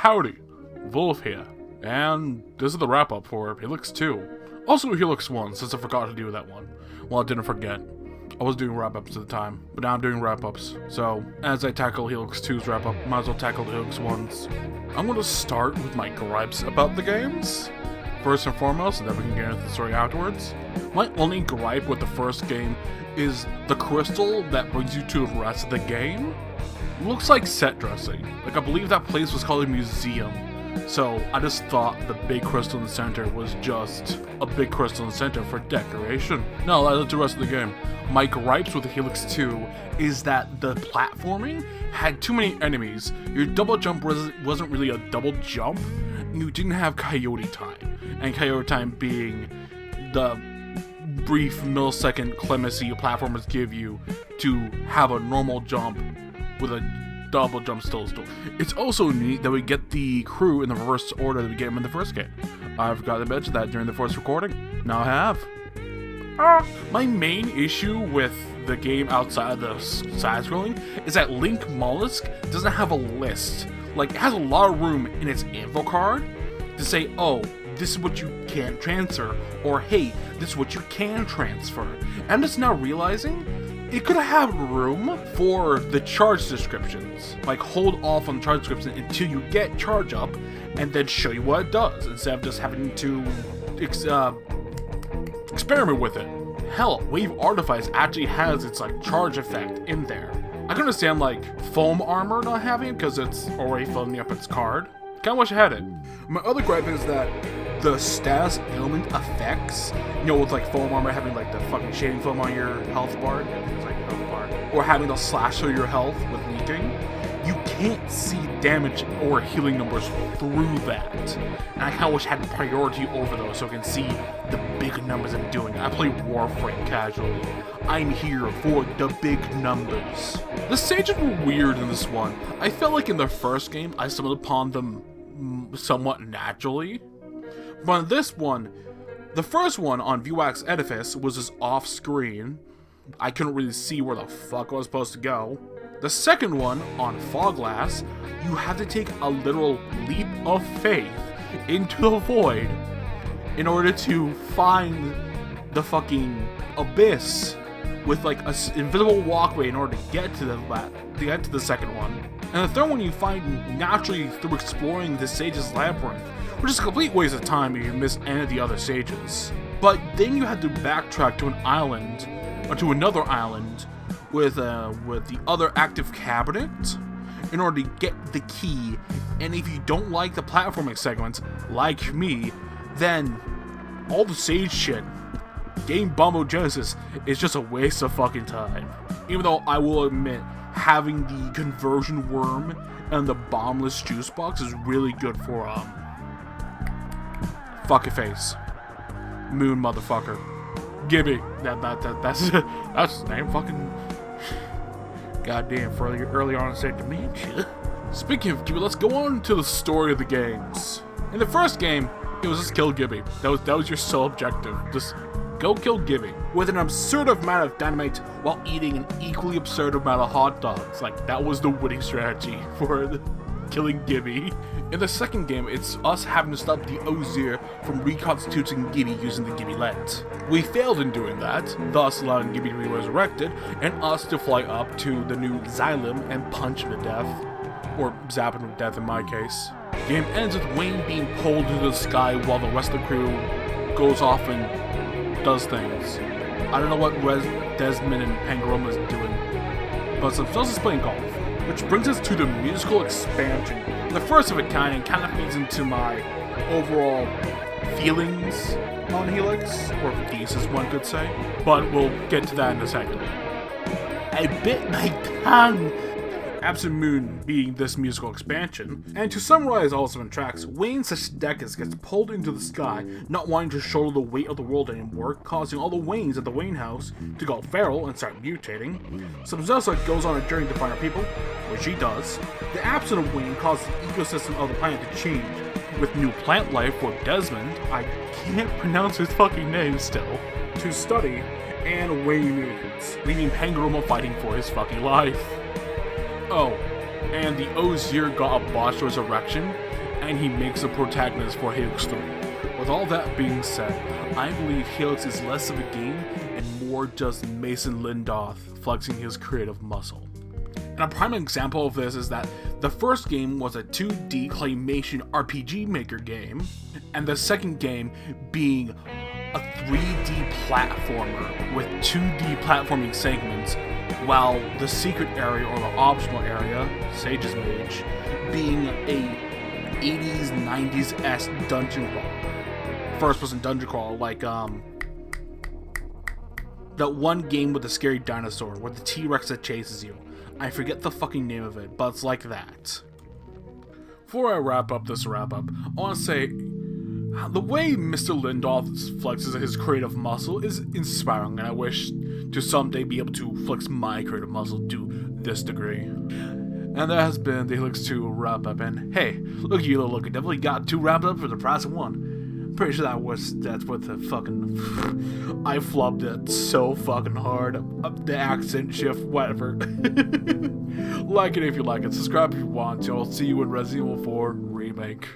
Howdy Vvulf here, and this is the wrap-up for Hylics 2. Also Hylics 1, since I forgot to do that one. Well, I didn't forget. I was doing wrap-ups at the time, but now I'm doing wrap-ups. So, as I tackle Hylics 2's wrap-up, might as well tackle the Hylics 1's. I'm going to start with my gripes about the games, first and foremost, and then we can get into the story afterwards. My only gripe with the first game is the crystal that brings you to the rest of the game looks like set dressing. Like, I believe that place was called a museum. So, I just thought the big crystal in the center was just a big crystal in the center for decoration. No, that's the rest of the game. My gripes with the Hylics 2 is that the platforming had too many enemies. Your double jump wasn't really a double jump. You didn't have coyote time. And coyote time being the brief millisecond clemency platformers give you to have a normal jump with a double jump still. It's also neat that we get the crew in the reverse order that we get them in the first game. I forgot to mention that during the first recording. Now I have. My main issue with the game outside of the side-scrolling is that Link Mollusk doesn't have a list. Like, it has a lot of room in its info card to say, oh, this is what you can't transfer, or hey, this is what you can transfer. And I'm just now realizing it could have room for the charge descriptions. Like, hold off on the charge description until you get charge up, and then show you what it does, instead of just having to experiment with it. Hell, Wave Artifice actually has its like charge effect in there. I can understand like foam armor not having it because it's already filling up its card. Kinda wish I had it. My other gripe is that the status ailment effects, you know, with like foam armor having like the fucking shading foam on your health bar, it's like your health bar, or having to slash through your health with leaking, you can't see damage or healing numbers through that. And I kinda wish I had priority over those so I can see the big numbers I'm doing. I play Warframe casually. I'm here for the big numbers. The stages were weird in this one. I felt like in the first game, I stumbled upon them somewhat naturally. But in this one, the first one on Vuax Edifice was just off screen. I couldn't really see where the fuck I was supposed to go. The second one, on Foglass, you have to take a literal leap of faith into the void in order to find the fucking abyss with like an invisible walkway in order to get to the second one. And the third one you find naturally through exploring the Sage's Labyrinth, which is a complete waste of time if you miss any of the other stages. But then you had to backtrack to an island, or to another island, with the other active cabinet in order to get the key. And if you don't like the platforming segments, like me, then all the Sage shit, game Bombo Genesis, is just a waste of fucking time. Even though I will admit, having the conversion worm and the bombless juice box is really good for fuck your face, Moon motherfucker, Gibby. That's his name. Fucking goddamn, for early on in dementia. Speaking of Gibby, let's go on to the story of the games. In the first game, it was just kill Gibby. That was your sole objective. Just go kill Gibby with an absurd amount of dynamite while eating an equally absurd amount of hot dogs. Like, that was the winning strategy for killing Gibby. In the second game, it's us having to stop the Ozir from reconstituting Gibby using the Gibbylet. We failed in doing that, thus allowing Gibby to be resurrected, and us to fly up to the new Xylem and punch him to death. Or zap him to death in my case. The game ends with Wayne being pulled into the sky while the rest of the crew goes off and does things. I don't know what Desmond and Pangoroma is doing, but someone else is playing golf. Which brings us to the musical expansion, the first of a kind, and kind of feeds into my overall feelings on Hylics, or thesis one could say, but we'll get to that in a second. I bit my tongue! Absent Moon being this musical expansion, and to summarize all 7 tracks, Wayne Sesdekus gets pulled into the sky, not wanting to shoulder the weight of the world anymore, causing all the Waynes at the Wayne house to go feral and start mutating. Subzelsa goes on a journey to find her people, which she does. The absence of Wayne causes the ecosystem of the planet to change, with new plant life for Desmond, I can't pronounce his fucking name still, to study, and Wayne mutants, leaving Pangoroma fighting for his fucking life. Oh, and the Ozier got a botched resurrection, and he makes the protagonist for Hylics 3. With all that being said, I believe Hylics is less of a game and more just Mason Lindoth flexing his creative muscle. And a prime example of this is that the first game was a 2D claymation RPG Maker game, and the second game being a 3D platformer with 2D platforming segments, while the secret area or the optional area, Sage's Mage, being a 80s, 90s-esque dungeon crawl. First-person dungeon crawl, like, that one game with the scary dinosaur, with the T-Rex that chases you. I forget the fucking name of it, but it's like that. Before I wrap up this wrap-up, I want to say, the way Mr. Lindoth flexes his creative muscle is inspiring, and I wish to someday be able to flex my creative muscle to this degree. And that has been the Hylics 2 wrap-up, and hey, look at you little looking devil, you got 2 wrapped up for the price of 1. Pretty sure that's what the fucking... I flubbed it so fucking hard. The accent shift, whatever. Like it if you like it, subscribe if you want to. I'll see you in Resident Evil 4 Remake.